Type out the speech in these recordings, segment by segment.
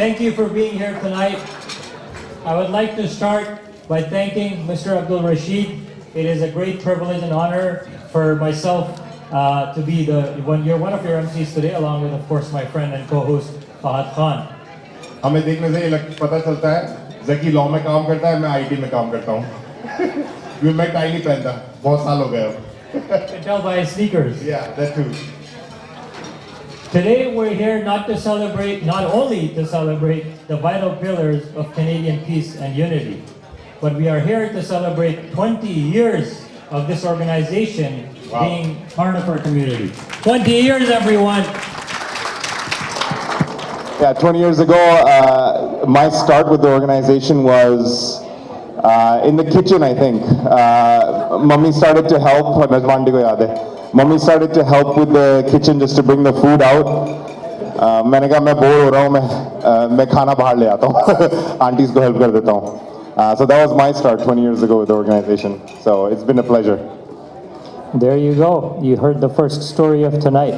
Thank you for being here tonight. I would like to start by thanking Mr. Abdul Rashid. It is a great privilege and honor for myself to be one of your MCs today, along with, of course, my friend and co-host Fahad Khan. हमें देखने से पता चलता है Zaki law में काम करता है, मैं आईटी में काम करता हूँ. मैं टाई नहीं पहनता, बहुत साल हो गए अब. You can tell by his sneakers. Yeah, that too. Today we're here not only to celebrate the vital pillars of Canadian peace and unity, but we are here to celebrate 20 years of this organization being part of our community. 20 years, everyone! Yeah, 20 years ago, my start with the organization was in the kitchen, I think. Mummy started to help. Mummy started to help with the kitchen just to bring the food out. मैंने कहा मैं bore हो रहा हूँ, मैं खाना बाहर ले आता हूँ, आंटीज को हेल्प कर देता हूँ. So that was my start 20 years ago with the organization. So it's been a pleasure. There you go. You heard the first story of tonight.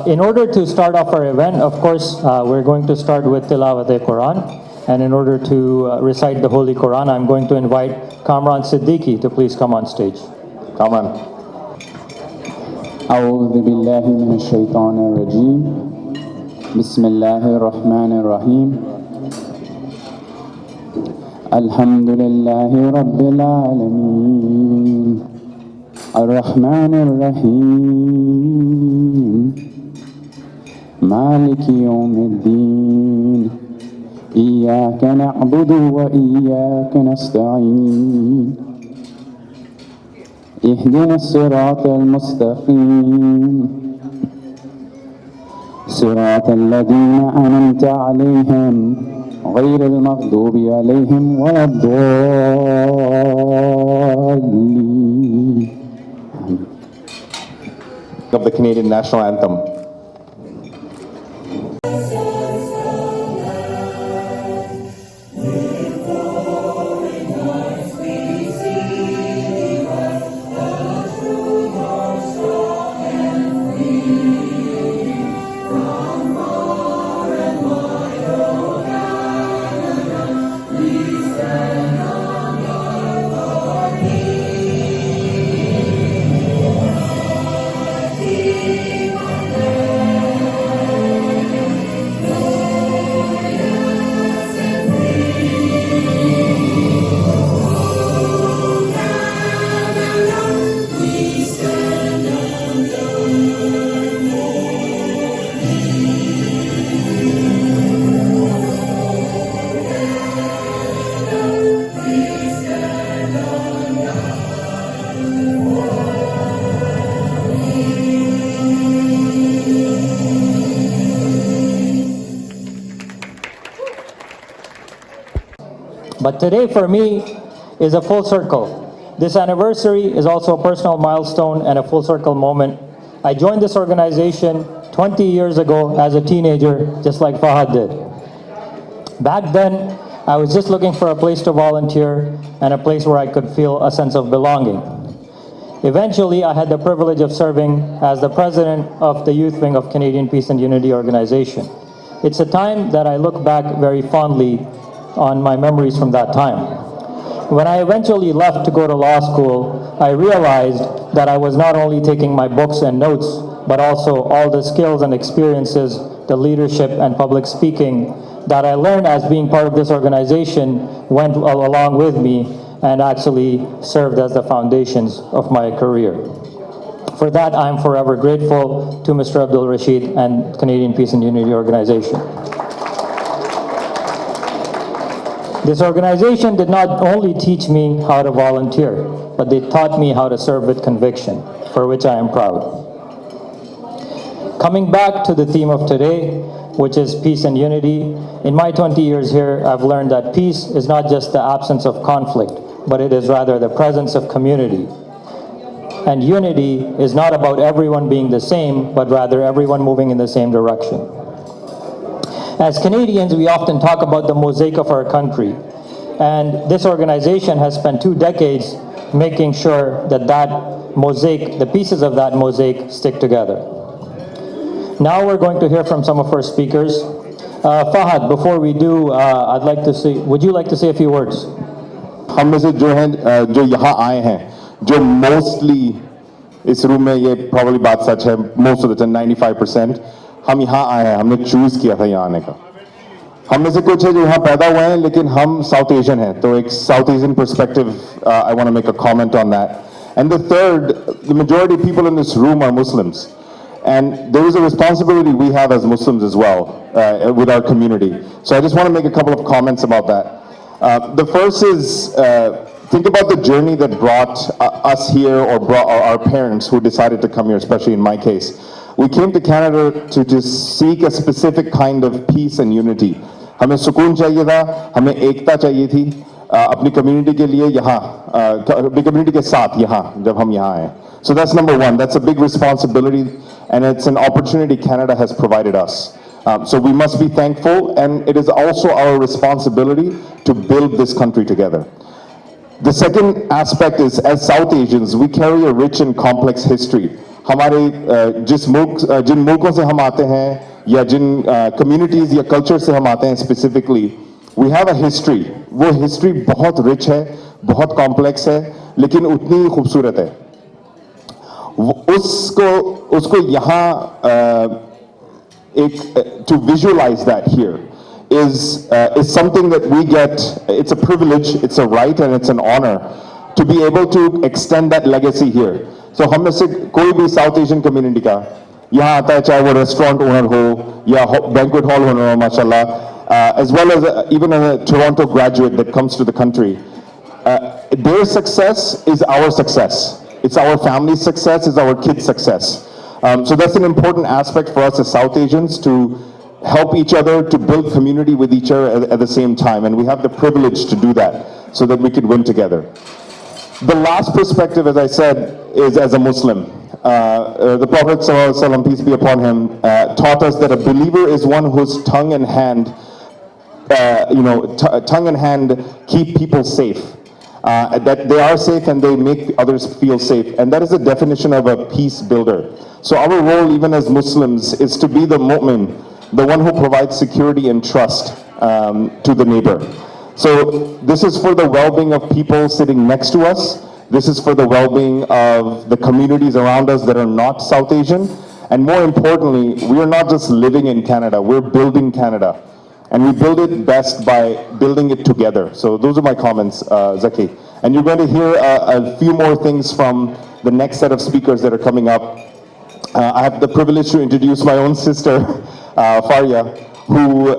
In order to start off our event, of course, we're going to start with Tilawat-e-Quran. And in order to recite the Holy Quran, I'm going to invite Kamran Siddiqui to please come on stage. Come on. أعوذ بالله من الشيطان الرجيم بسم الله الرحمن الرحيم الحمد لله رب العالمين الرحمن الرحيم مالك يوم الدين إياك نعبد وإياك نستعين اهدنا الصراط المستقيم صراط الذين أنعمت عليهم غير المغضوب عليهم ولا الضالين. Of the Canadian National Anthem. But today for me is a full circle. This anniversary is also a personal milestone and a full circle moment. I joined this organization 20 years ago as a teenager, just like Fahad did. Back then, I was just looking for a place to volunteer and a place where I could feel a sense of belonging. Eventually, I had the privilege of serving as the president of the youth wing of Canadian Peace and Unity Organization. It's a time that I look back very fondly on my memories from that time. When I eventually left to go to law school, I realized that I was not only taking my books and notes, but also all the skills and experiences, the leadership and public speaking that I learned as being part of this organization went along with me and actually served as the foundations of my career. For that, I'm forever grateful to Mr. Abdul Rashid and Canadian Peace and Unity Organization. This organization did not only teach me how to volunteer, but they taught me how to serve with conviction, for which I am proud. Coming back to the theme of today, which is peace and unity, in my 20 years here, I've learned that peace is not just the absence of conflict, but it is rather the presence of community. And unity is not about everyone being the same, but rather everyone moving in the same direction. As Canadians, we often talk about the mosaic of our country, and this organization has spent 2 decades making sure that that mosaic, the pieces of that mosaic, stick together. Now we're going to hear from some of our speakers. Fahad, before we do, I'd like to say, would you like to say a few words? हम में से जो हैं जो यहाँ आए हैं जो मोस्टली इस रूम में ये प्रॉब्ली बात सच है मोस्ट ऑफ द टाइम 95% हम यहाँ आए हैं हमने चूज किया था यहाँ आने का हम में से कुछ है जो यहाँ पैदा हुए हैं लेकिन हम साउथ एशियन हैं तो एक South Asian perspective I want to make a comment on that and the third the majority people in this room are Muslims and there is a responsibility we have as Muslims as well with our community so I just want to make a couple of comments about that the first is think about the journey that brought us here or brought our parents who decided to come here especially in my case we came to Canada to just seek a specific kind of peace and unity हमें सुकून चाहिए था हमें एकता चाहिए थी अपनी community के लिए यहाँ अपनी कम्युनिटी के साथ यहाँ जब हम यहाँ आए so that's number one that's a big responsibility and it's an opportunity Canada has provided us so we must be thankful and it is also our responsibility to build this country together the second aspect is as South Asians we carry a rich and complex history हमारे जिन मुल्कों से हम आते हैं या जिन communities या culture से हम आते हैं specifically we have a history वो history बहुत rich है बहुत complex है लेकिन उतनी ही खूबसूरत है उसको यहाँ to visualize that here is something that we get it's a privilege it's a right and it's an honor to be able to extend that legacy here so हम में से कोई भी South Asian community का यहाँ आता है चाहे वो restaurant owner हो या banquet hall owner हो माशाल्लाह as well as even a Toronto graduate that comes to the country their success is our success it's our family's success it's our kids' success so that's an important aspect for us as South Asians to help each other to build community with each other at the same time and we have the privilege to do that so that we can win together the last perspective as I said is as a Muslim the Prophet ﷺ, peace be upon him taught us that a believer is one whose tongue and hand tongue and hand keep people safe that they are safe and they make others feel safe and that is the definition of a peace builder so our role even as Muslims is to be the mu'min the one who provides security and trust to the neighbor so this is for the well-being of people sitting next to us this is for the well-being of the communities around us that are not South Asian and more importantly we are not just living in Canada we're building Canada and we build it best by building it together so those are my comments Zaki and you're going to hear a few more things from the next set of speakers that are coming up I have the privilege to introduce my own sister Faria who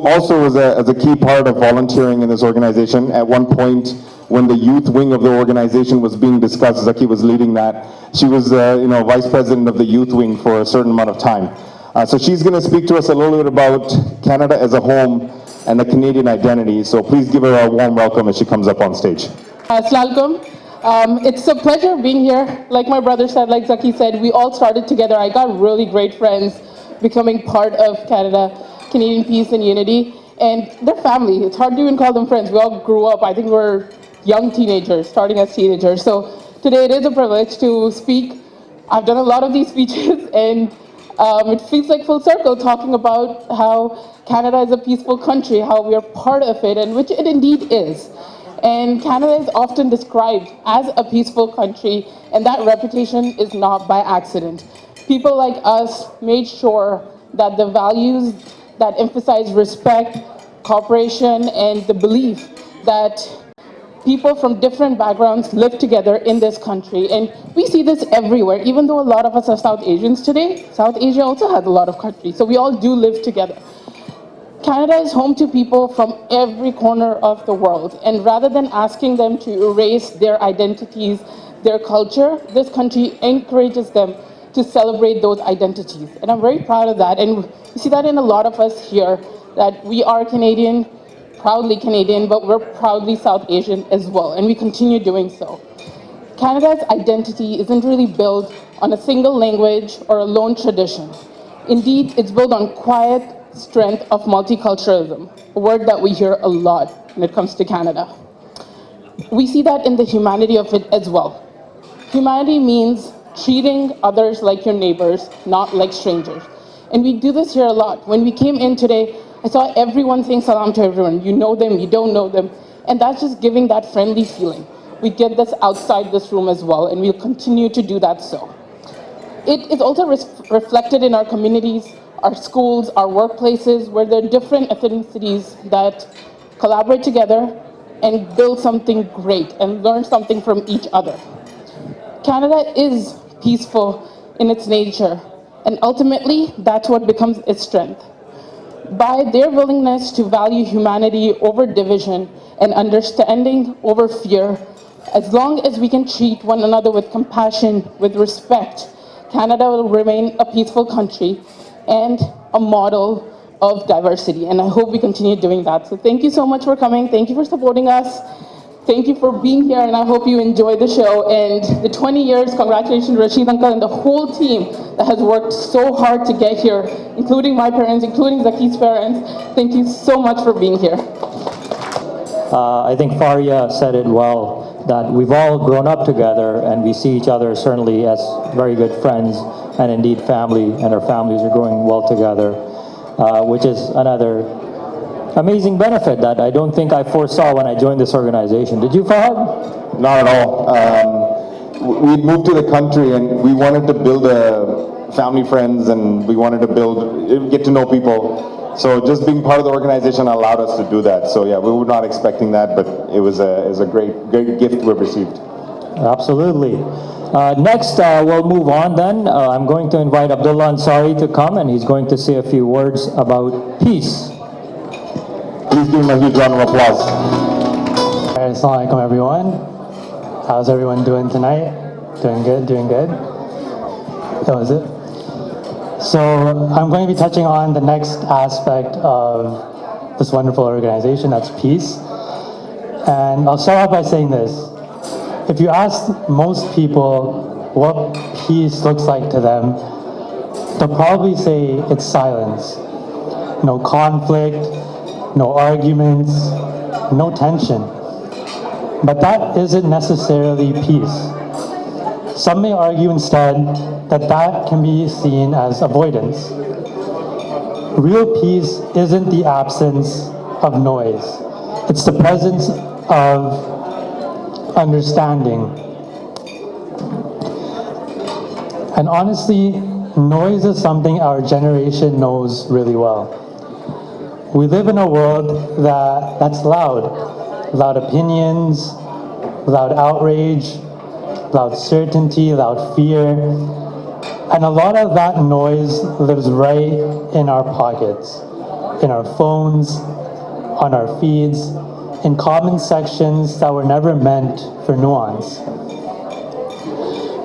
also is a key part of volunteering in this organization at one point when the youth wing of the organization was being discussed Zaki was leading that she was vice president of the youth wing for a certain amount of time so she's going to speak to us a little bit about Canada as a home and the Canadian identity. So please give her a warm welcome as she comes up on stage. Assalamualaikum. It's a pleasure being here. Like my brother said, like Zaki said, we all started together. I got really great friends becoming part of Canadian Peace and Unity. And they're family. It's hard to even call them friends. We all grew up. I think we're young teenagers, starting as teenagers. So today it is a privilege to speak. I've done a lot of these speeches and it feels like full circle talking about how Canada is a peaceful country, how we are part of it, and which it indeed is. And Canada is often described as a peaceful country, and that reputation is not by accident. People like us made sure that the values that emphasize respect, cooperation, and the belief that people from different backgrounds live together in this country. And we see this everywhere. Even though a lot of us are South Asians today, South Asia also has a lot of countries. So we all do live together. Canada is home to people from every corner of the world. And rather than asking them to erase their identities, their culture, this country encourages them to celebrate those identities. And I'm very proud of that. And you see that in a lot of us here, that we are Canadian, proudly Canadian, but we're proudly South Asian as well, and we continue doing so. Canada's identity isn't really built on a single language or a lone tradition. Indeed, it's built on quiet strength of multiculturalism, a word that we hear a lot when it comes to Canada. We see that in the humanity of it as well. Humanity means treating others like your neighbors, not like strangers. And we do this here a lot. When we came in today, I saw everyone saying salam to everyone. You know them, you don't know them. And that's just giving that friendly feeling. We get this outside this room as well, and we'll continue to do that so. It is also reflected in our communities, our schools, our workplaces, where there are different ethnicities that collaborate together and build something great and learn something from each other. Canada is peaceful in its nature, and ultimately, that's what becomes its strength. By their willingness to value humanity over division and understanding over fear, as long as we can treat one another with compassion, with respect, Canada will remain a peaceful country and a model of diversity. And I hope we continue doing that. So thank you so much for coming. Thank you for supporting us. Thank you for being here, and I hope you enjoy the show. And the 20 years, congratulations, Rashid Uncle, and the whole team that has worked so hard to get here, including my parents, including Zaki's parents. Thank you so much for being here. I think Faria said it well, that we've all grown up together and we see each other certainly as very good friends and indeed family, and our families are growing well together, which is another amazing benefit that I don't think I foresaw when I joined this organization. Did you, Fahad? Not at all. We moved to the country and we wanted to build a family friends, and we wanted to get to know people. So just being part of the organization allowed us to do that. So yeah, we were not expecting that, but it was a great gift we've received. Absolutely. Next, we'll move on then. I'm going to invite Abdullah Ansari to come, and he's going to say a few words about peace. Please give him a huge round of applause. Alright, assalamu alaikum everyone. How's everyone doing tonight? Doing good, doing good? That was it. So I'm going to be touching on the next aspect of this wonderful organization, that's peace. And I'll start off by saying this. If you ask most people what peace looks like to them, they'll probably say it's silence. No conflict, no arguments, no tension. But that isn't necessarily peace. Some may argue instead that can be seen as avoidance. Real peace isn't the absence of noise. It's the presence of understanding. And honestly, noise is something our generation knows really well. We live in a world that's loud. Loud opinions, loud outrage, loud certainty, loud fear. And a lot of that noise lives right in our pockets, in our phones, on our feeds, in comment sections that were never meant for nuance.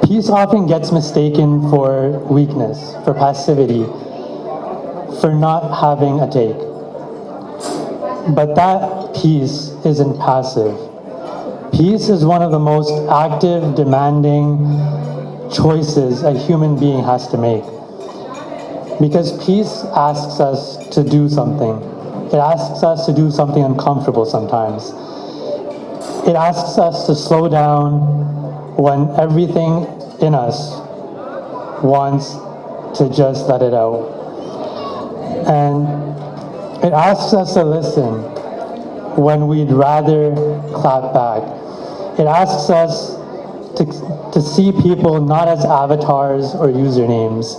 Peace often gets mistaken for weakness, for passivity, for not having a take. But that peace isn't passive. Peace is one of the most active, demanding choices a human being has to make. Because peace asks us to do something. It asks us to do something uncomfortable sometimes. It asks us to slow down when everything in us wants to just let it out. And it asks us to listen when we'd rather clap back. It asks us to see people not as avatars or usernames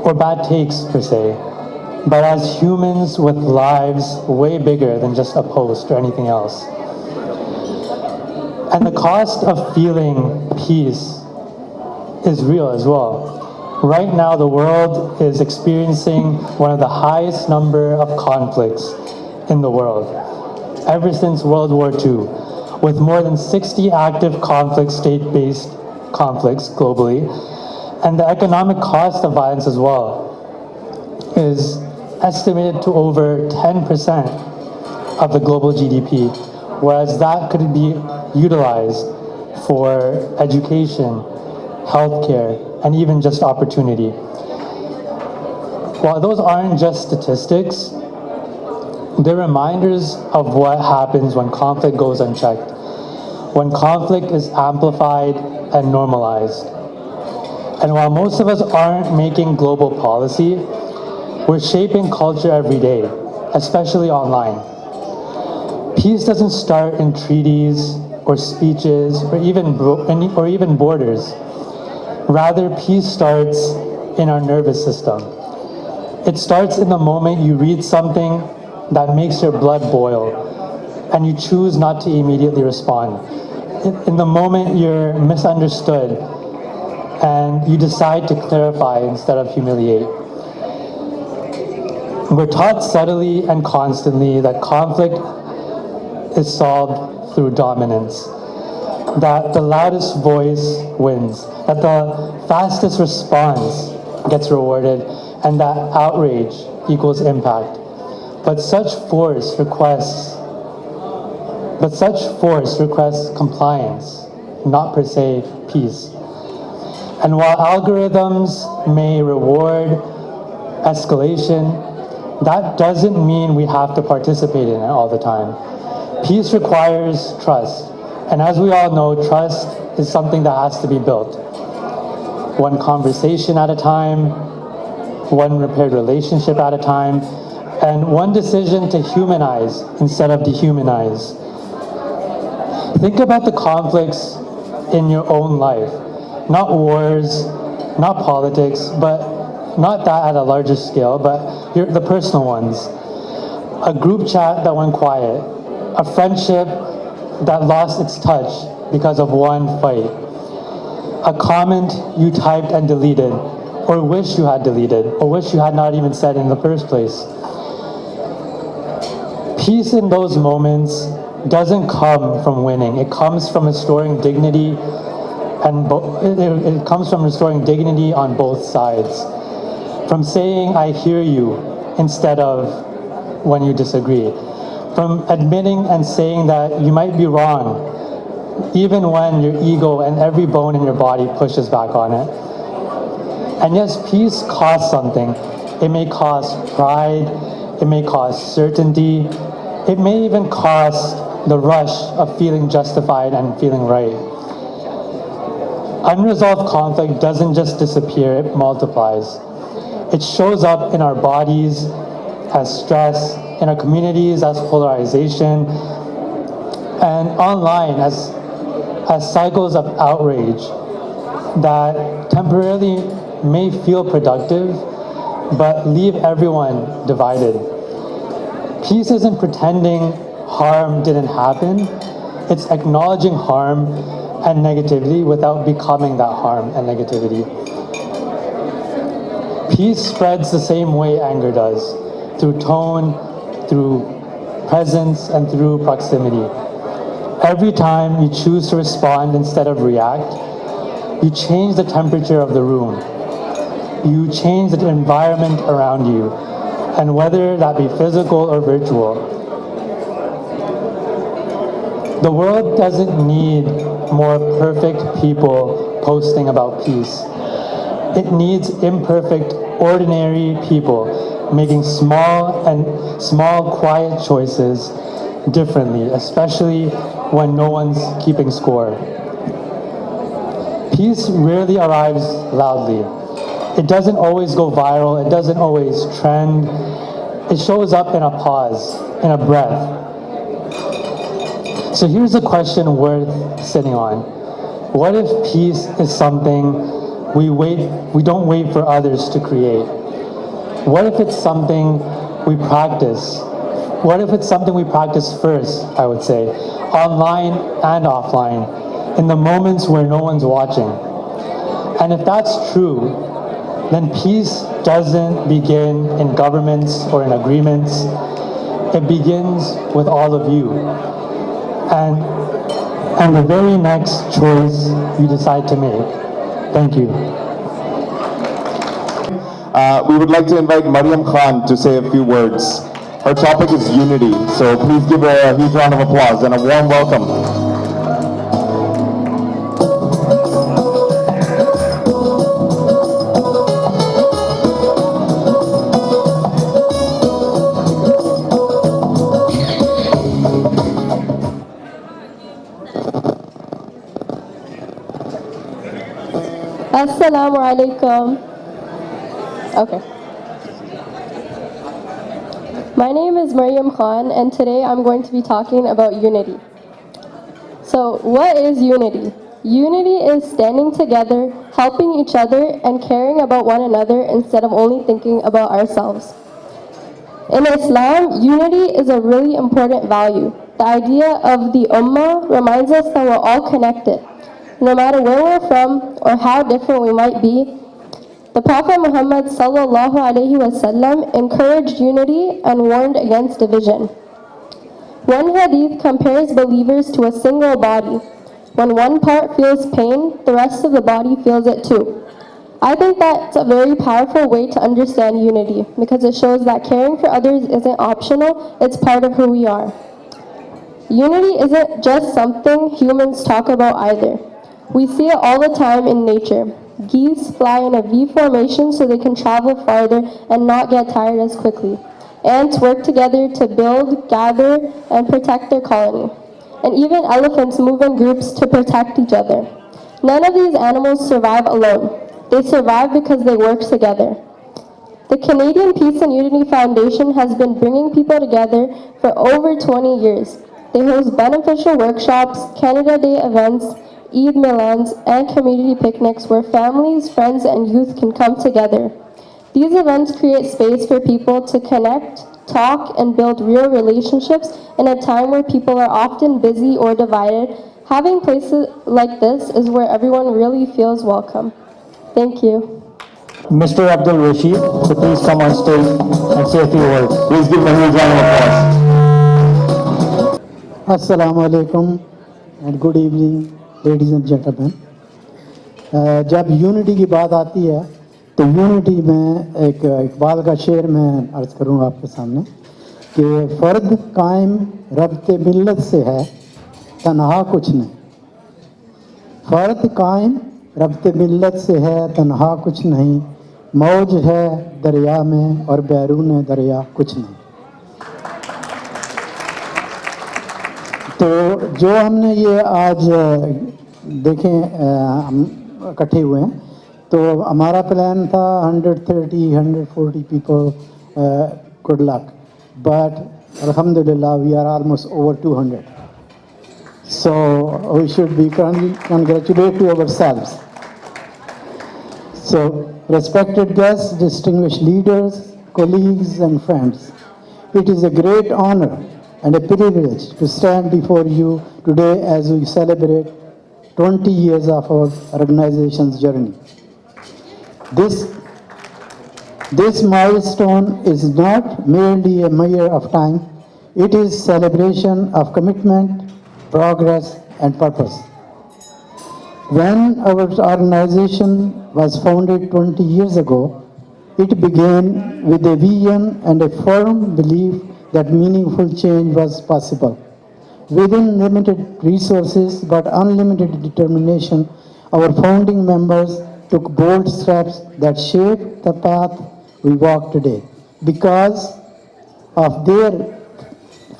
or bad takes per se, but as humans with lives way bigger than just a post or anything else. And the cost of feeling peace is real as well. Right now, the world is experiencing one of the highest number of conflicts in the world, ever since World War II, with more than 60 active conflicts, state-based conflicts globally. And the economic cost of violence as well is estimated to over 10% of the global GDP, whereas that could be utilized for education, healthcare, and even just opportunity. While those aren't just statistics, they're reminders of what happens when conflict goes unchecked, when conflict is amplified and normalized. And while most of us aren't making global policy, We're shaping culture every day, especially online. Peace doesn't start in treaties or speeches or even borders. Rather, peace starts in our nervous system. It starts in the moment you read something that makes your blood boil and you choose not to immediately respond. In the moment you're misunderstood and you decide to clarify instead of humiliate. We're taught subtly and constantly that conflict is solved through dominance, that the loudest voice wins, that the fastest response gets rewarded, and that outrage equals impact. But such force requests compliance, not per se peace. And while algorithms may reward escalation, that doesn't mean we have to participate in it all the time. Peace requires trust. And as we all know, trust is something that has to be built. One conversation at a time, one repaired relationship at a time, and one decision to humanize instead of dehumanize. Think about the conflicts in your own life. Not wars, not politics, but not that at a larger scale, but the personal ones. A group chat that went quiet, a friendship that lost its touch because of one fight, a comment you typed and deleted, or wish you had deleted, or wish you had not even said in the first place. Peace in those moments doesn't come from winning. It comes from restoring dignity, and it comes from restoring dignity on both sides. From saying, I hear you, instead of when you disagree. From admitting and saying that you might be wrong, even when your ego and every bone in your body pushes back on it. And yes, peace costs something. It may cost pride, it may cost certainty, it may even cost the rush of feeling justified and feeling right. Unresolved conflict doesn't just disappear, it multiplies. It shows up in our bodies as stress, in our communities as polarization, and online as cycles of outrage that temporarily may feel productive, but leave everyone divided. Peace isn't pretending harm didn't happen, it's acknowledging harm and negativity without becoming that harm and negativity. Peace spreads the same way anger does, through tone, through presence, and through proximity. Every time you choose to respond instead of react, you change the temperature of the room. You change the environment around you, and whether that be physical or virtual. The world doesn't need more perfect people posting about peace. It needs imperfect, ordinary people making small, quiet choices differently, especially when no one's keeping score. Peace rarely arrives loudly. It doesn't always go viral. It doesn't always trend. It shows up in a pause, in a breath. So here's a question worth sitting on. What if peace is something we don't wait for others to create? What if it's something we practice? What if it's something we practice first, I would say, online and offline, in the moments where no one's watching? And if that's true, then peace doesn't begin in governments or in agreements. It begins with all of you. And the very next choice you decide to make. Thank you. We would like to invite Mariam Khan to say a few words. Her topic is unity, so please give her a huge round of applause and a warm welcome. Assalamu alaikum. Okay. My name is Mariam Khan, and today I'm going to be talking about unity. So, what is unity? Unity is standing together, helping each other, and caring about one another instead of only thinking about ourselves. In Islam, unity is a really important value. The idea of the Ummah reminds us that we're all connected. No matter where we're from or how different we might be, the Prophet Muhammad ﷺ encouraged unity and warned against division. One hadith compares believers to a single body. When one part feels pain, the rest of the body feels it too. I think that's a very powerful way to understand unity because it shows that caring for others isn't optional, it's part of who we are. Unity isn't just something humans talk about either. We see it all the time in nature. Geese fly in a V formation so they can travel farther and not get tired as quickly. Ants work together to build, gather, and protect their colony. And even elephants move in groups to protect each other. None of these animals survive alone. They survive because they work together. The Canadian Peace and Unity Foundation has been bringing people together for over 20 years. They host beneficial workshops, Canada Day events, Eid Milans, and community picnics where families, friends, and youth can come together. These events create space for people to connect, talk, and build real relationships in a time where people are often busy or divided. Having places like this is where everyone really feels welcome. Thank you. Mr. Abdul Rashid, to please come on stage and say a few words. Please give him a round of applause. Assalamu alaikum and good evening, ladies and gentlemen. जब unity की बात आती है तो unity में एक इकबाल का शेर मैं अर्ज़ करूँगा आपके सामने कि फ़र्द कायम रब्ते मिल्लत से है तन्हा कुछ नहीं। फ़र्द कायम रब्ते मिल्लत से है तन्हा कुछ नहीं, मौज है दरिया में और बैरून दरिया कुछ नहीं। तो जो हमने ये आज देखें हम इकट्ठे हुए हैं तो हमारा प्लान था 140 people good luck, but alhamdulillah we are almost over 200, so we should be congratulate to ourselves. So respected guests, distinguished leaders, colleagues and friends, it is a great honor and a privilege to stand before you today as we celebrate 20 years of our organization's journey. This milestone is not merely a measure of time, it is celebration of commitment, progress and purpose. When our organization was founded 20 years ago, it began with a vision and a firm belief that meaningful change was possible. Within limited resources but unlimited determination, our founding members took bold steps that shaped the path we walk today. Because of their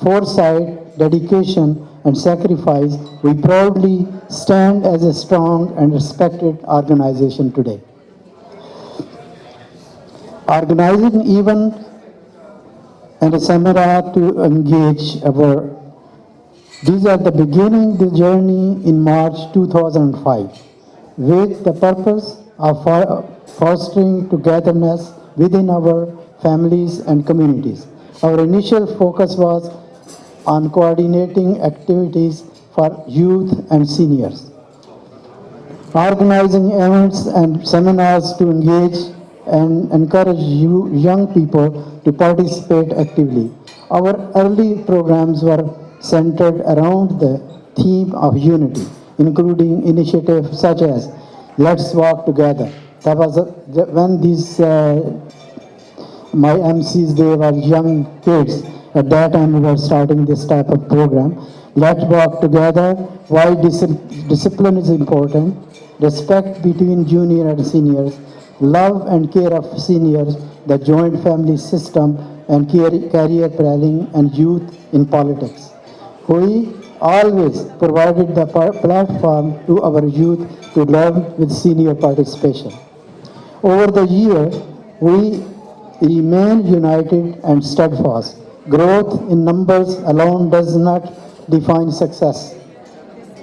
foresight, dedication, and sacrifice, we proudly stand as a strong and respected organization today. Organizing events and a seminar to engage these are the beginning the journey in March 2005 with the purpose of fostering togetherness within our families and communities. Our initial focus was on coordinating activities for youth and seniors, organizing events and seminars to engage and encourage young people to participate actively. Our early programs were centered around the theme of unity, including initiatives such as Let's Walk Together. That was when these my MCs, they were young kids. At that time we were starting this type of program. Let's Walk Together. Why discipline is important, respect between junior and seniors, love and care of seniors, the joint family system, and career planning and youth in politics. We always provided the platform to our youth to learn with senior participation. Over the years, we remain united and steadfast Growth in numbers alone does not define success.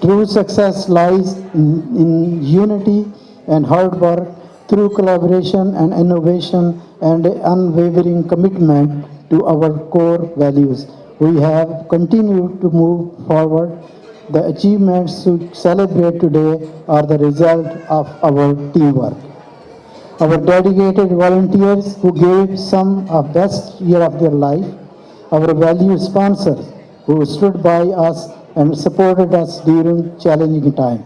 True success lies in unity and hard work through collaboration and innovation and unwavering commitment to our core values. We have continued to move forward. The achievements to celebrate today are the result of our teamwork. Our dedicated volunteers who gave some of best year of their life, our valued sponsors who stood by us and supported us during challenging time,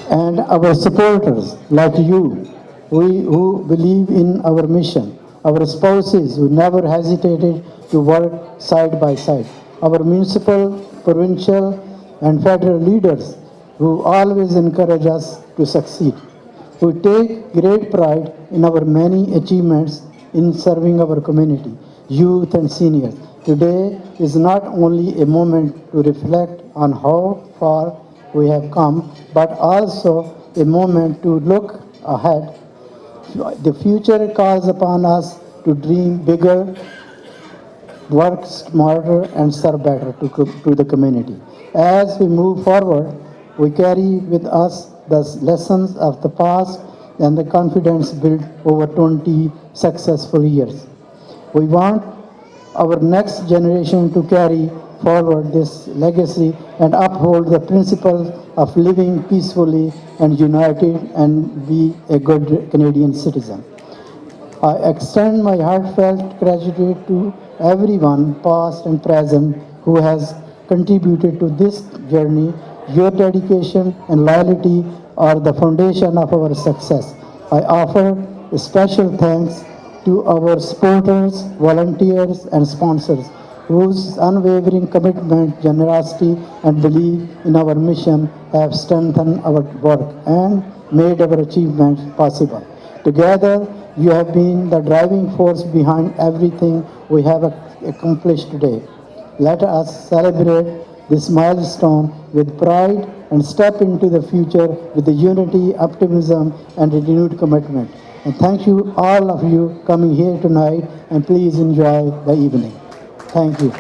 and our supporters like you, who believe in our mission, our spouses who never hesitated to work side by side, our municipal, provincial, and federal leaders who always encourage us to succeed. We take great pride in our many achievements in serving our community, youth and seniors. Today is not only a moment to reflect on how far we have come, but also a moment to look ahead. The future calls upon us to dream bigger, work smarter, and serve better to the community. As we move forward, we carry with us the lessons of the past and the confidence built over 20 successful years. We want our next generation to carry forward this legacy and uphold the principles of living peacefully and united and be a good Canadian citizen. I extend my heartfelt gratitude to everyone, past and present, who has contributed to this journey. Your dedication and loyalty are the foundation of our success. I offer a special thanks to our supporters, volunteers, and sponsors, whose unwavering commitment, generosity, and belief in our mission have strengthened our work and made our achievements possible. Together, you have been the driving force behind everything we have accomplished today. Let us celebrate this milestone with pride and step into the future with the unity, optimism, and renewed commitment. And thank you, all of you, coming here tonight, and please enjoy the evening. Thank you.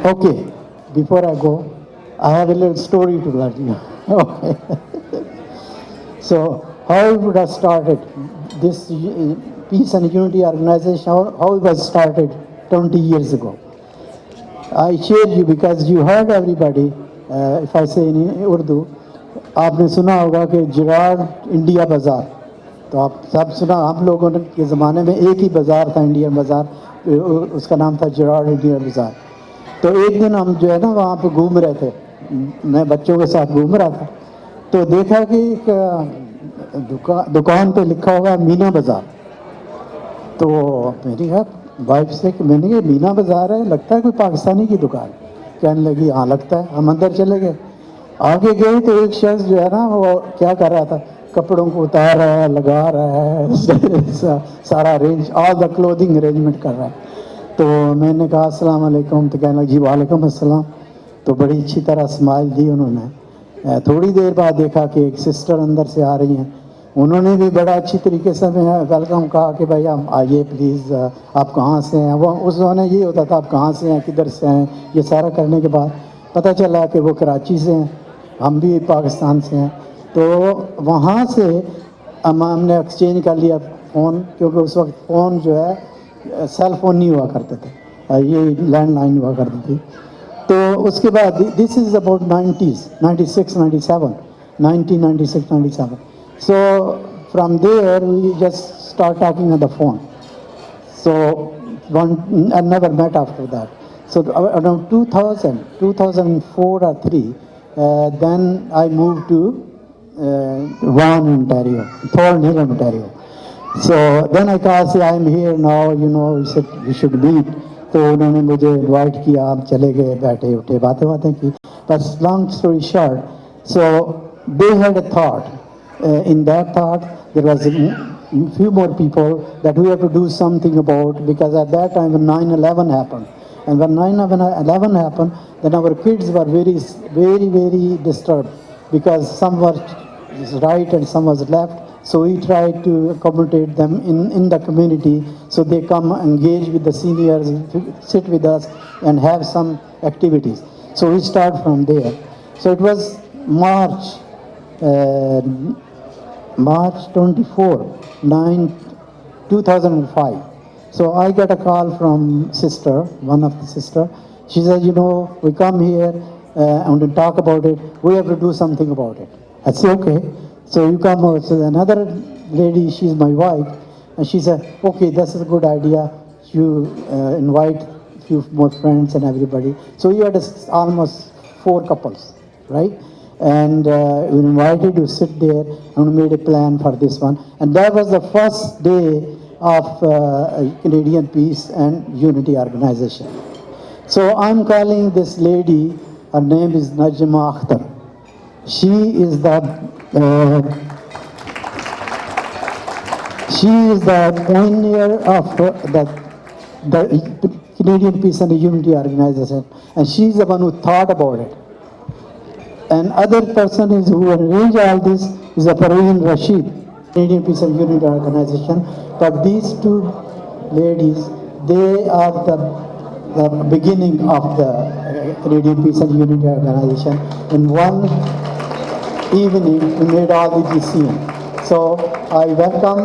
Okay, before I go, I have a little story to tell you. Okay. So, how it would have started, this Peace and Unity organization, how it was started 20 years ago. I shared you because you heard everybody, if I say in Urdu, आपने सुना होगा कि Gerard India बाज़ार, तो आप सब सुना, हम लोगों के ज़माने में एक ही बाज़ार था, इंडियन बाज़ार, उसका नाम था जिराड इंडिया बाज़ार। तो एक दिन हम जो है ना वहाँ पे घूम रहे थे, मैं बच्चों के साथ घूम रहा था, तो देखा कि एक दुकान पे लिखा होगा मीना बाज़ार। तो मैंने कहा वाइफ से कि मैंने कहा मीना बाज़ार है, लगता है कोई पाकिस्तानी की दुकान। कहने लगी हाँ लगता है। हम अंदर चले गए, आगे गए तो एक शख्स जो है ना वो क्या कर रहा था, कपड़ों को उतार रहा है, लगा रहा है, सारा arrange, all the clothing arrangement कर रहा है। तो मैंने कहा अस्सलाम वालेकुम, तो कहने लगा जी वालेकुम अस्सलाम। तो बड़ी अच्छी तरह स्माइल दी उन्होंने। थोड़ी देर बाद देखा कि एक सिस्टर अंदर से आ रही हैं, उन्होंने भी बड़ा अच्छी तरीके से वेलकम कहा कि भाई हम आइए प्लीज़, आप कहाँ से हैं। वो उस ज़माने ये होता था आप कहाँ से हैं, किधर से हैं। ये सारा करने के बाद पता चला कि वो कराची से हैं, हम भी पाकिस्तान से हैं। तो वहाँ से हमने एक्सचेंज कर लिया फ़ोन, क्योंकि उस वक्त फ़ोन जो है सेल फ़ोन नहीं हुआ करते थे, ये लैंडलाइन हुआ करती थी। तो उसके बाद this is about 90s, 96, 97, 1996, 97. So from there we just start talking on the phone. So I never met after that. So around 2000, 2004 or 3, then I moved to Vaughan, Ontario, Thornhill, Ontario. So then I called, say, I'm here now, you know, he said, you should meet. तो उन्होंने मुझे invite किया, हम चले गए, बैठे उठे, बातें की. But long story short, so they had a thought. In that thought, there was a few more people that we have to do something about, because at that time when 9/11 happened, and when 9/11 happened, then our kids were very, very, very disturbed, because some were was right and some was left. So we tried to accommodate them in the community, so they come engage with the seniors, sit with us and have some activities. So we start from there. So it was March 24, 2005. So I got a call from sister, one of the sister. She said, you know, we come here and we talk about it. We have to do something about it. I said, okay. So you come over. So another lady, she's my wife, and she said, okay, this is a good idea. You invite a few more friends and everybody. So we had almost 4 couples, right? And we invited to sit there and we made a plan for this one. And that was the first day of Canadian Peace and Unity Organization. So I'm calling this lady, her name is Najma Akhtar. She is the pioneer of the Canadian Peace and Unity Organization, and she's the one who thought about it. And other person is who arranged all this is a Parveen Rashid, Canadian Peace and Unity Organization. But these 2 ladies, they are the beginning of the Canadian Peace and Unity Organization. In one evening, we made all the GCM. So I welcome.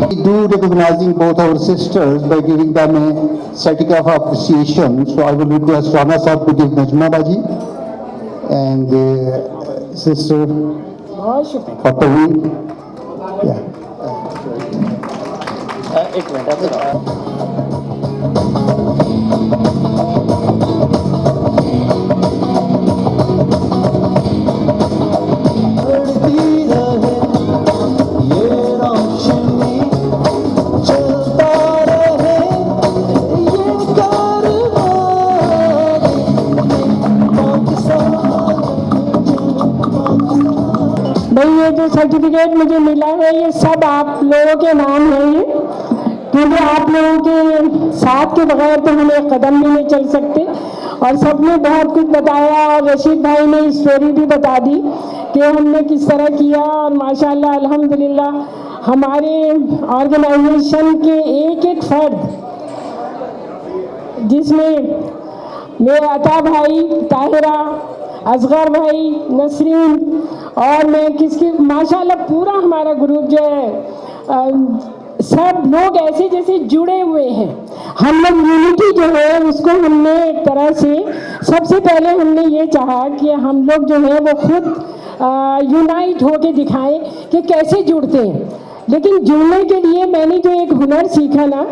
We do recognizing both our sisters by giving them a certificate of appreciation. So I will request Rana Sahib to give Najma Baji and sister Parveen. Yeah. भाई ये जो certificate मुझे मिला है ये सब आप लोगों के नाम है ये, क्योंकि आप लोगों के साथ के बगैर तो हम एक कदम भी नहीं चल सकते। और सबने बहुत कुछ बताया और रशीद भाई ने स्टोरी भी बता दी कि हमने किस तरह किया। और माशाल्लाह अल्हम्दुलिल्लाह हमारे ऑर्गेनाइजेशन के एक फर्द, जिसमें मेरे अता भाई, ताहिरा, असगर भाई, नसरीन और मैं किसकी माशाल्लाह पूरा हमारा ग्रुप जो है सब लोग ऐसे जैसे जुड़े हुए हैं। हम लोग यूनिटी जो है उसको हमने एक तरह से सबसे पहले हमने ये चाहा कि हम लोग जो है वो खुद यूनाइट होके दिखाएं कि कैसे जुड़ते हैं। लेकिन जुड़ने के लिए मैंने जो एक हुनर सीखा ना,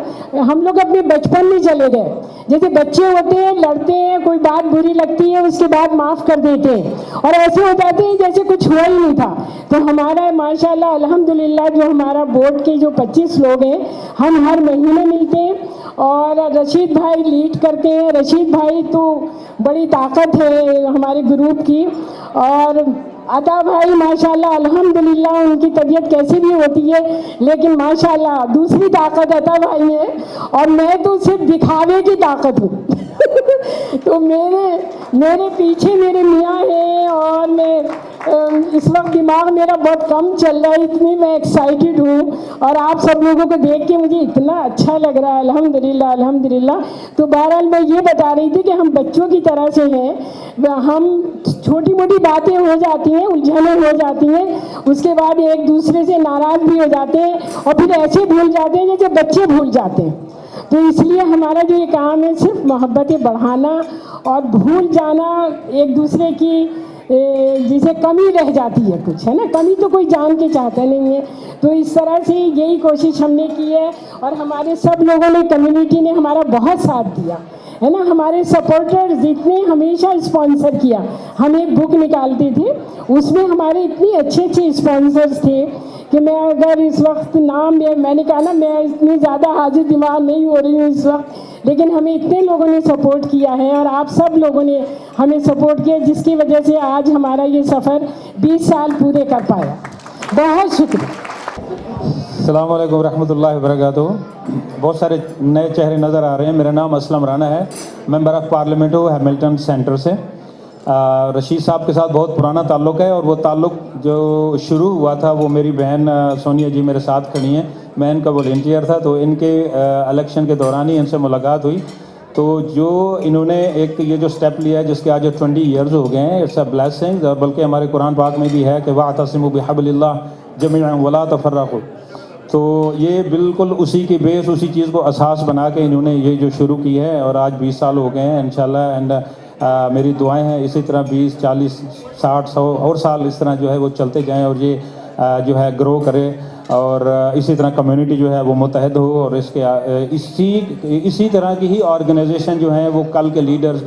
हम लोग अपने बचपन में चले गए। जैसे बच्चे होते हैं, लड़ते हैं, कोई बात बुरी लगती है, उसके बाद माफ़ कर देते हैं और ऐसे हो जाते हैं जैसे कुछ हुआ ही नहीं था। तो हमारा माशाल्लाह अल्हम्दुलिल्लाह जो हमारा बोर्ड के जो 25 लोग हैं, हम हर महीने मिलते हैं और रशीद भाई लीड करते हैं। रशीद भाई तो बड़ी ताकत है हमारे ग्रुप की। और अता भाई माशाल्लाह अल्हम्दुलिल्लाह उनकी तबीयत कैसी भी होती है लेकिन माशाल्लाह दूसरी ताकत अता भाई है और मैं तो सिर्फ दिखावे की ताकत हूँ। तो मेरे पीछे मेरे मियाँ हैं और मैं इस वक्त दिमाग मेरा बहुत कम चल रहा है, इतनी मैं एक्साइटेड हूँ और आप सब लोगों को देख के मुझे इतना अच्छा लग रहा है अल्हम्दुलिल्लाह अल्हम्दुलिल्लाह। तो बहरहाल मैं ये बता रही थी कि हम बच्चों की तरह से हैं, हम छोटी मोटी बातें हो जाती हैं, उलझनें हो जाती हैं, उसके बाद एक दूसरे से नाराज़ भी हो जाते हैं और फिर ऐसे भूल जाते हैं जैसे बच्चे भूल जाते हैं। तो इसलिए हमारा जो ये काम है सिर्फ मोहब्बतें बढ़ाना और भूल जाना एक दूसरे की जिसे कमी रह जाती है कुछ, है ना, कमी तो कोई जान के चाहता नहीं है। तो इस तरह से यही कोशिश हमने की है और हमारे सब लोगों ने, कम्युनिटी ने हमारा बहुत साथ दिया है ना। हमारे सपोर्टर्स जितने हमेशा स्पॉन्सर किया, हम एक बुक निकालते थे उसमें हमारे इतने अच्छे अच्छे स्पॉन्सर्स थे कि मैं अगर इस वक्त नाम मैंने कहा ना, मैं इतनी ज़्यादा हाजिर दिमाग नहीं हो रही हूँ इस वक्त, लेकिन हमें इतने लोगों ने सपोर्ट किया है और आप सब लोगों ने हमें सपोर्ट किया जिसकी वजह से आज हमारा ये सफ़र 20 साल पूरे कर पाया। बहुत शुक्रिया। अस्सलाम वालेकुम रहमतुल्लाहि व बरकातुहू। बहुत सारे नए चेहरे नज़र आ रहे हैं। मेरा नाम असलम राना है, मेंबर ऑफ़ पार्लियामेंट हूँ हैमिल्टन सेंटर से। रशीद साहब के साथ बहुत पुराना ताल्लुक़ है और वो ताल्लुक़ जो शुरू हुआ था वो मेरी बहन सोनिया जी मेरे साथ खड़ी हैं, मैं इनका वॉलंटियर था, तो इनके इलेक्शन के दौरान ही इनसे मुलाकात हुई। तो जो इन्होंने एक ये जो स्टेप लिया है जिसके आज 20 ईयर्स हो गए हैं, इट्स अ ब्लेसिंग। और बल्कि हमारे कुरान पाक में भी है कि वातसिमू बिहब्लिल्लाह जमीअन वला तफर्रक़ू। तो ये बिल्कुल उसी की बेस, उसी चीज़ को असास बना के इन्होंने ये जो शुरू की है और आज 20 साल हो गए हैं इंशाल्लाह। एंड मेरी दुआएं हैं इसी तरह 20, 40, 60, 100 और साल इस तरह जो है वो चलते जाएं और ये जो है ग्रो करे और इसी तरह कम्युनिटी जो है वो मुतहद हो। और इसके इसी तरह की ही ऑर्गेनाइजेशन जो है वो कल के लीडर्स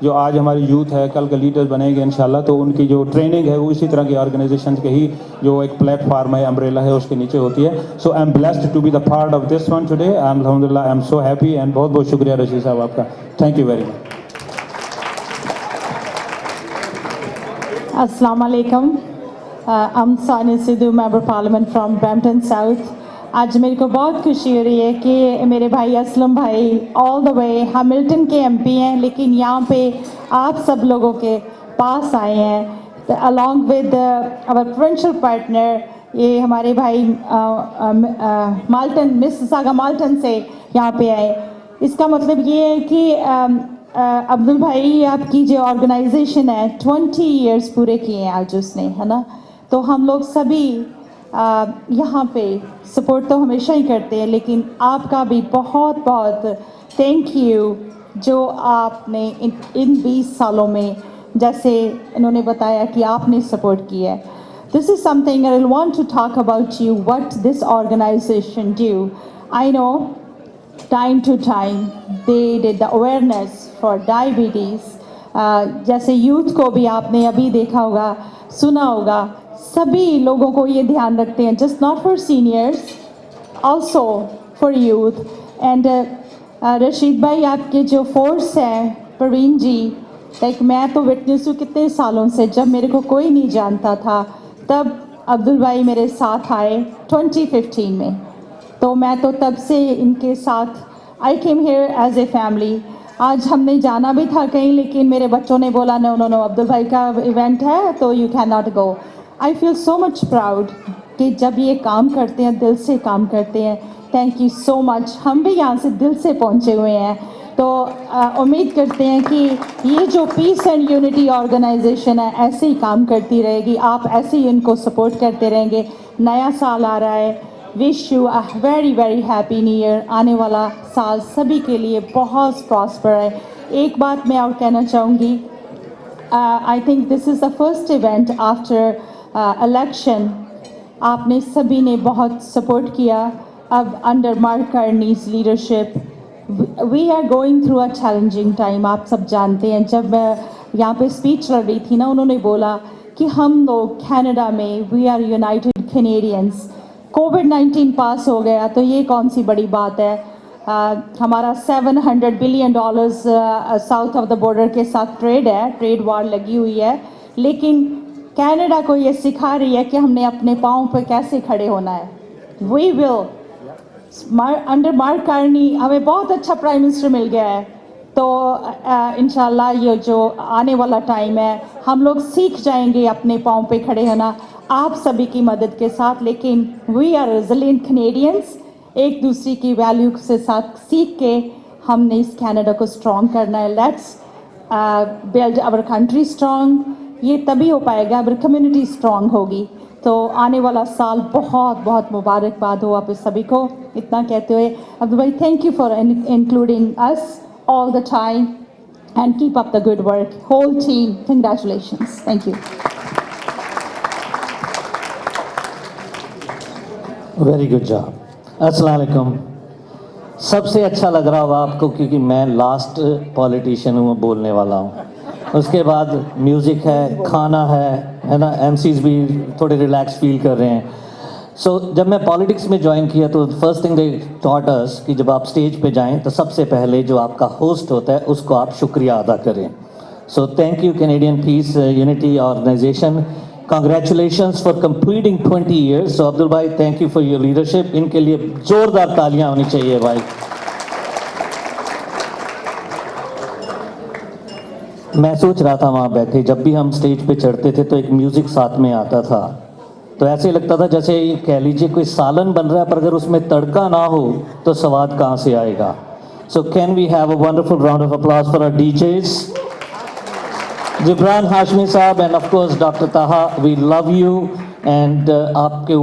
जो आज हमारी यूथ है कल के लीडर्स बनेंगे इंशाल्लाह। तो उनकी जो ट्रेनिंग है वो इसी तरह की ऑर्गेनाइजेशन के ही जो एक प्लेटफार्म है, अम्ब्रेला है, उसके नीचे होती है। So I am blessed to be the part of this one today. I am अल्हम्दुलिल्लाह, I am so happy and बहुत बहुत शुक्रिया रशीद साहब आपका। Thank you very much. अस्सलाम वालेकुम। I'm Sania Sidhu, member parliament from Brampton South. आज मेरे को बहुत खुशी हो रही है कि मेरे भाई असलम भाई ऑल द वे हैमिल्टन के एमपी हैं, लेकिन यहाँ पे आप सब लोगों के पास आए हैं along with our provincial partner. ये हमारे भाई माल्टन, मिसिसागा माल्टन से यहाँ पे आए। इसका मतलब ये है कि अब्दुल भाई आपकी जो ऑर्गेनाइजेशन है 20 इयर्स पूरे किए हैं आज उसने, है ना। तो हम लोग सभी यहाँ पे सपोर्ट तो हमेशा ही करते हैं, लेकिन आपका भी बहुत बहुत थैंक यू जो आपने इन 20 सालों में, जैसे इन्होंने बताया कि आपने सपोर्ट किया है। This is something I want to talk about you, what this organization do. I know time to time they did the awareness for diabetes। जैसे यूथ को भी आपने अभी देखा होगा, सुना होगा, सभी लोगों को ये ध्यान रखते हैं, just not for seniors, also for youth। and Rashid भाई आपके जो फोर्स है, प्रवीण जी, लाइक मैं तो विटनेस हूँ कितने सालों से, जब मेरे को कोई नहीं जानता था तब अब्दुल भाई मेरे साथ आए 2015 में। तो मैं तो तब से इनके साथ I came here as a family. आज हमने जाना भी था कहीं, लेकिन मेरे बच्चों ने बोला नो नो नो, अब्दुल भाई का इवेंट है तो you can not go. I feel so much proud कि जब ये काम करते हैं दिल से काम करते हैं। Thank you so much. हम भी यहाँ से दिल से पहुँचे हुए हैं। तो उम्मीद करते हैं कि ये जो पीस एंड यूनिटी ऑर्गेनाइजेशन है ऐसे ही काम करती रहेगी, आप ऐसे ही इनको सपोर्ट करते रहेंगे। नया साल आ रहा है, wish you a very very happy new year. आने वाला साल सभी के लिए बहुत प्रॉस्पर है। एक बात मैं और कहना चाहूँगी, I think this is the first event after election. आपने सभी ने बहुत सपोर्ट किया। अब under Mark Carney's leadership we are going through a challenging time. आप सब जानते हैं, जब मैं यहाँ पे स्पीच कर रही थी ना, उन्होंने बोला कि हम लोग कनाडा में वी आर यूनाइटेड कैनेडियंस। कोविड-19 पास हो गया तो ये कौन सी बड़ी बात है। हमारा $700 billion south of the border के साथ ट्रेड है, ट्रेड वार लगी हुई है, लेकिन कनाडा को ये सिखा रही है कि हमने अपने पाँव पर कैसे खड़े होना है। We will under Mark Carney, हमें बहुत अच्छा प्राइम मिनिस्टर मिल गया है। तो इंशाल्लाह ये जो आने वाला टाइम है हम लोग सीख जाएंगे अपने पाँव पे खड़े होना आप सभी की मदद के साथ। लेकिन वी आर रेजिलिएंट कैनेडियंस, एक दूसरे की वैल्यू से साथ सीख के हमने इस कनाडा को स्ट्रॉन्ग करना है। Let's build our country strong. ये तभी हो पाएगा अगर कम्युनिटी स्ट्रॉन्ग होगी। तो आने वाला साल बहुत बहुत मुबारकबाद हो आप सभी को। इतना कहते हुए अब्दुल भाई, thank you for including us all the time and keep up the good work. Whole team, congratulations. Thank you. Very good job. अस्सलाम वालेकुम। सबसे अच्छा लग रहा होगा आपको क्योंकि मैं लास्ट पॉलिटिशियन हूँ, बोलने वाला हूँ। उसके बाद म्यूज़िक है, खाना है ना, एमसीज भी थोड़े रिलैक्स फील कर रहे हैं। सो जब मैं पॉलिटिक्स में ज्वाइन किया तो first thing they taught us कि जब आप स्टेज पे जाएं तो सबसे पहले जो आपका होस्ट होता है उसको आप शुक्रिया अदा करें। So thank you Canadian peace unity organization. Congratulations for completing 20 years. So Abdul भाई, thank you for your leadership. इनके लिए जोरदार तालियां होनी चाहिए भाई. मैं सोच रहा था वहाँ बैठे, जब भी हम स्टेज पे चढ़ते थे तो एक म्यूजिक साथ में आता था, तो ऐसे लगता था जैसे ये कह लीजिए कोई सालन बन रहा है, पर अगर उसमें तड़का ना हो तो स्वाद कहाँ से आएगा. So can we have a wonderful round of applause for our DJs? Gibran Hashmi साहब and of course Dr. Taha, we love you and आपके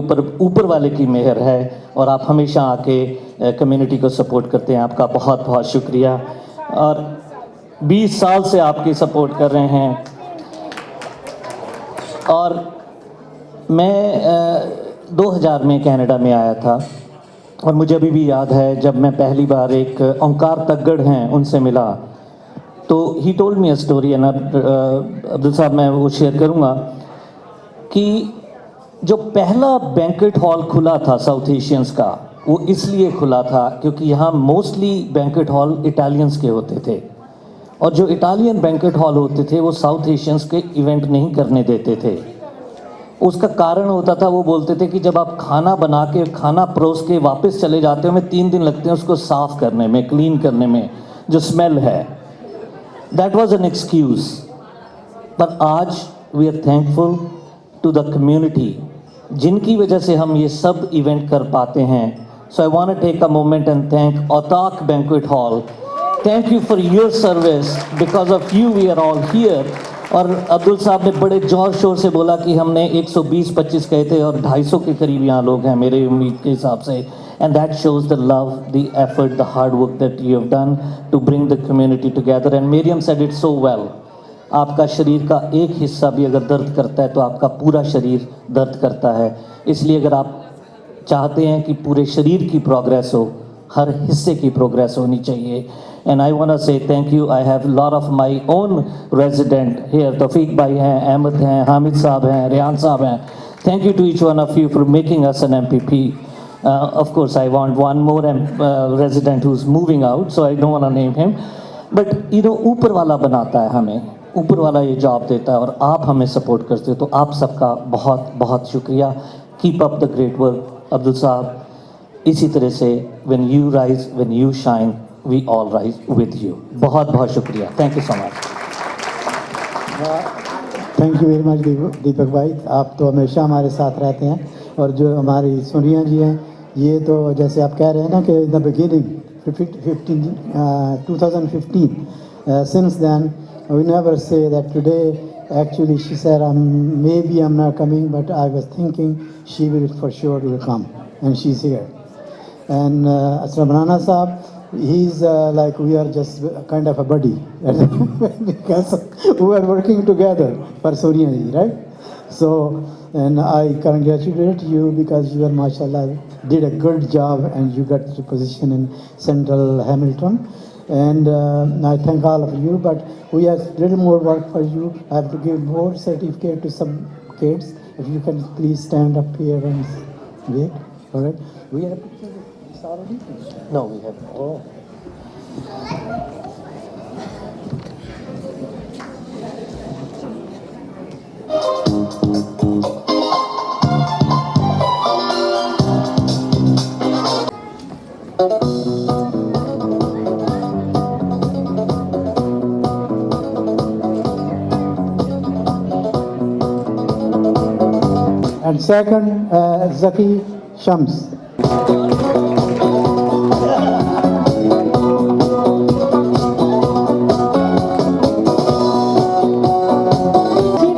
ऊपर वाले की मेहर है और आप हमेशा आके कम्युनिटी को सपोर्ट करते हैं. आपका बहुत बहुत शुक्रिया. और 20 साल से आपकी सपोर्ट कर रहे हैं. और मैं 2000 में कनाडा में आया था और मुझे अभी भी याद है जब मैं पहली बार एक ओंकार तगड़ हैं उनसे मिला, तो he told me a story and Abdul साहब मैं वो शेयर करूँगा कि जो पहला बैंकेट हॉल खुला था साउथ एशियंस का, वो इसलिए खुला था क्योंकि यहाँ मोस्टली बैंकेट हॉल इटालियंस के होते थे और जो इटालियन बैंकेट हॉल होते थे वो साउथ एशियंस के इवेंट नहीं करने देते थे. उसका कारण होता था, वो बोलते थे कि जब आप खाना बना के खाना परोस के वापस चले जाते हो, हमें 3 दिन लगते हैं उसको साफ करने में, क्लीन करने में, जो स्मेल है. That was an excuse. पर आज we are thankful to the community जिनकी वजह से हम ये सब इवेंट कर पाते हैं. So I want to take a moment and thank Autaq banquet hall. Thank you for your service, because of you we are all here. और अब्दुल साहब ने बड़े जोर शोर से बोला कि हमने 120-25 कहे थे और 250 के करीब यहाँ लोग हैं मेरे उम्मीद के हिसाब से. And that shows the love, the effort, the hard work that you have done to bring the community together. And Maryam said it so well, आपका शरीर का एक हिस्सा भी अगर दर्द करता है तो आपका पूरा शरीर दर्द करता है. इसलिए अगर आप चाहते हैं कि पूरे शरीर की प्रोग्रेस हो, हर हिस्से की प्रोग्रेस होनी चाहिए. And I want to say thank you. I have a lot of my own resident here. Tawfiq bhai hain, Ahmed hain, Hamid saab hain, Rehan saab hain. Thank you to each one of you for making us an MPP. Of course, I want one more resident who's moving out, so I don't want to name him. But you know, ऊपर वाला बनाता है हमें, ऊपर वाला ये job देता है और आप हमें सपोर्ट करते हो, तो आप सबका बहुत बहुत शुक्रिया. Keep up the great work, Abdul साहब. इसी तरह से when you rise, when you shine, we all rise with you. बहुत बहुत शुक्रिया. Thank you so much. Thank you very much Deepak bhai, आप तो हमेशा हमारे साथ रहते हैं. और जो हमारी सोनिया जी हैं, ये तो जैसे आप कह रहे हैं ना कि in the beginning 2015 since then we never say that today. Actually she said maybe I'm not coming, but I was thinking she will for sure will come, and she's here. And Aslam Rana Saab, he's like we are just kind of a buddy because we are working together for Sonia ji, right? So, and I congratulate you because you are, mashallah, did a good job and you got the position in Central Hamilton. And I thank all of you, but we have little more work for you. I have to give more certificate to some kids. If you can please stand up here and wait. All right. We have a picture of this already? No, we haven't. Oh. And second, Zaki Shams.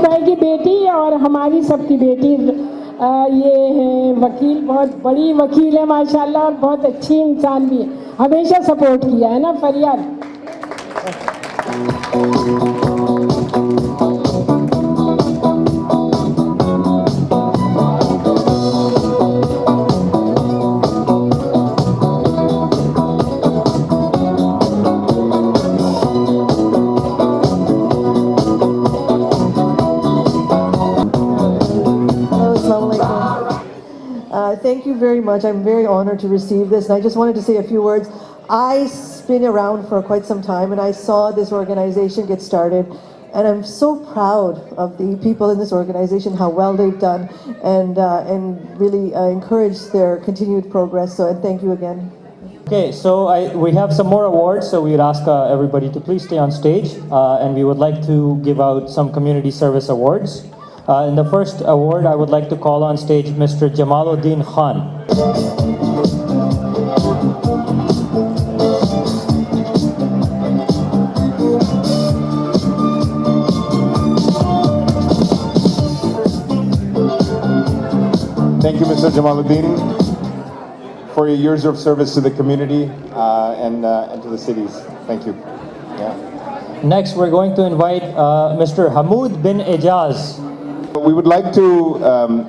भाई की बेटी और हमारी सबकी बेटी, ये है वकील, बहुत बड़ी वकील है माशाल्लाह, और बहुत अच्छी इंसान भी है. हमेशा सपोर्ट किया है ना फरियाद. Thank you very much. I'm very honored to receive this. And I just wanted to say a few words. I've been around for quite some time and I saw this organization get started. And I'm so proud of the people in this organization, how well they've done, and really encourage their continued progress. So, and thank you again. Okay, so we have some more awards, so we'd ask everybody to please stay on stage, and we would like to give out some community service awards. In the first award, I would like to call on stage Mr. Jamaluddin Khan. Thank you, Mr. Jamaluddin, for your years of service to the community and to the cities. Thank you. Yeah. Next, we're going to invite Mr. Hamoud bin Ejaz. We would like to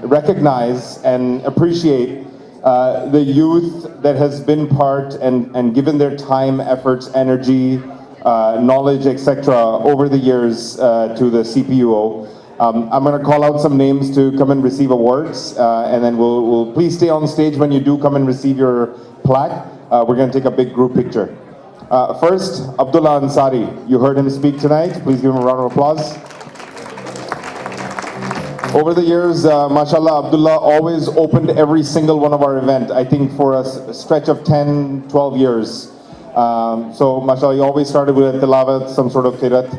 recognize and appreciate the youth that has been part and given their time, efforts, energy, knowledge, etc. over the years to the CPUO. I'm going to call out some names to come and receive awards, and then we'll please stay on stage when you do come and receive your plaque. We're going to take a big group picture. First, Abdullah Ansari. You heard him speak tonight. Please give him a round of applause. Over the years, mashallah, Abdullah always opened every single one of our event, I think for a stretch of 10, 12 years. So mashallah, he always started with a tilawat, some sort of qirat,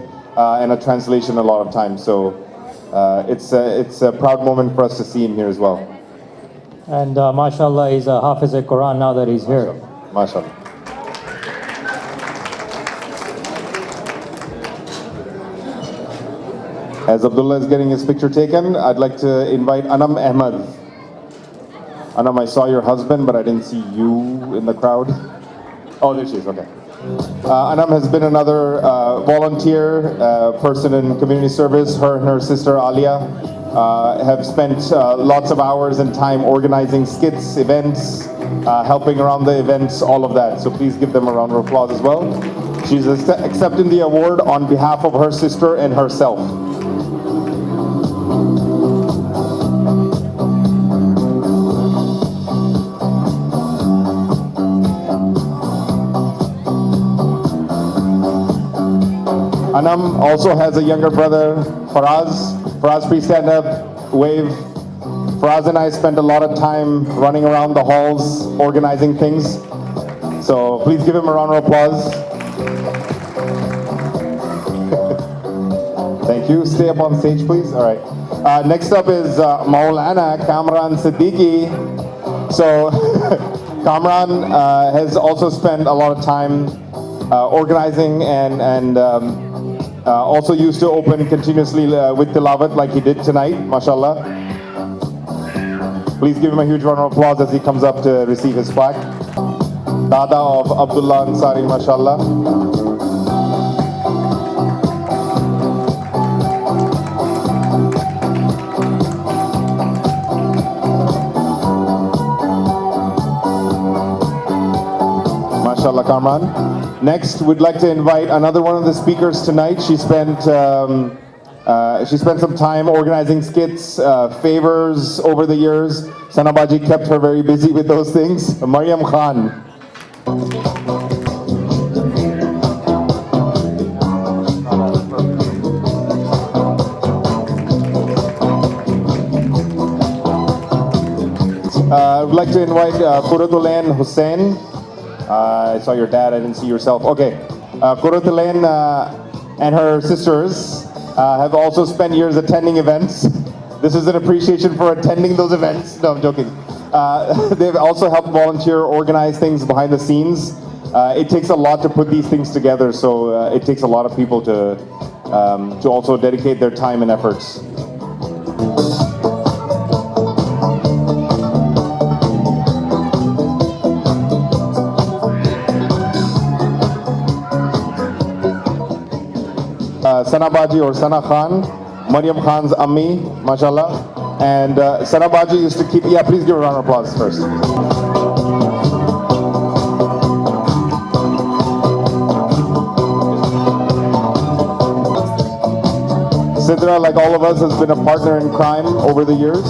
and a translation a lot of times. So it's a proud moment for us to see him here as well. And mashallah, he's a Hafiz al-Quran now that he's here. Mashallah. As Abdullah is getting his picture taken, I'd like to invite Anam Ahmed. Anam, I saw your husband, but I didn't see you in the crowd. Oh, there she is, okay. Anam has been another volunteer person in community service. Her and her sister Alia have spent lots of hours and time organizing skits, events, helping around the events, all of that. So please give them a round of applause as well. She's accepting the award on behalf of her sister and herself. Anam also has a younger brother, Faraz. Faraz, please stand up, wave. Faraz and I spent a lot of time running around the halls, organizing things. So please give him a round of applause. Thank you. Stay up on stage, please. All right. Next up is Maulana Kamran Siddiqui. So Kamran has also spent a lot of time organizing and also used to open continuously with tilawat like he did tonight, mashallah. Please give him a huge round of applause as he comes up to receive his plaque. Dada of Abdullah Ansari, mashallah. Mashallah, Kamran. Next, we'd like to invite another one of the speakers tonight. She spent some time organizing skits, favors over the years. Sanabaji kept her very busy with those things. Mariam Khan. I'd like to invite Qurratulain Hussain. I saw your dad, I didn't see yourself. Okay. Qurratulain and her sisters have also spent years attending events. This is an appreciation for attending those events. No, I'm joking. They've also helped volunteer, organize things behind the scenes. It takes a lot to put these things together, so it takes a lot of people to also dedicate their time and efforts. Sanabaji or Sana Khan, Mariam Khan's Ammi, mashallah. And Sanabaji used to keep, yeah, please give a round of applause first. Sidra, like all of us, has been a partner in crime over the years.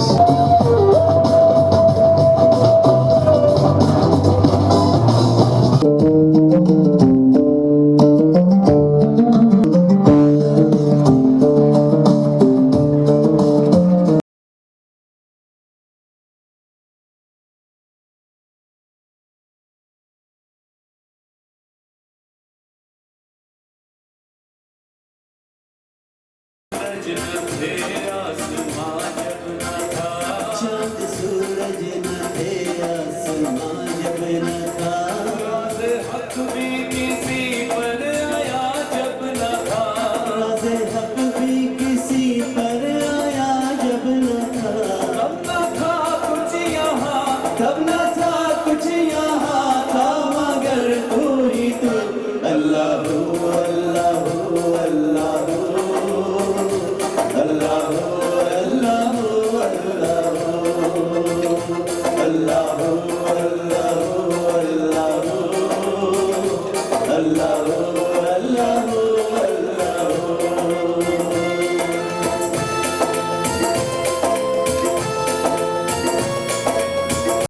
सूरज न थे आसमां जब न था चांद सूरज न थे आसमां जब न था राज़ हक भी किसी पर आया जब न था राज़ हक भी किसी पर आया जब न था तब न था कुछ यहाँ तब न था कुछ यहाँ था मगर तू ही तू अल्लाह अल्लाह अल्लाह अल्लाह अल्लाह अल्लाह अल्लाह अल्लाह अल्लाह अल्लाह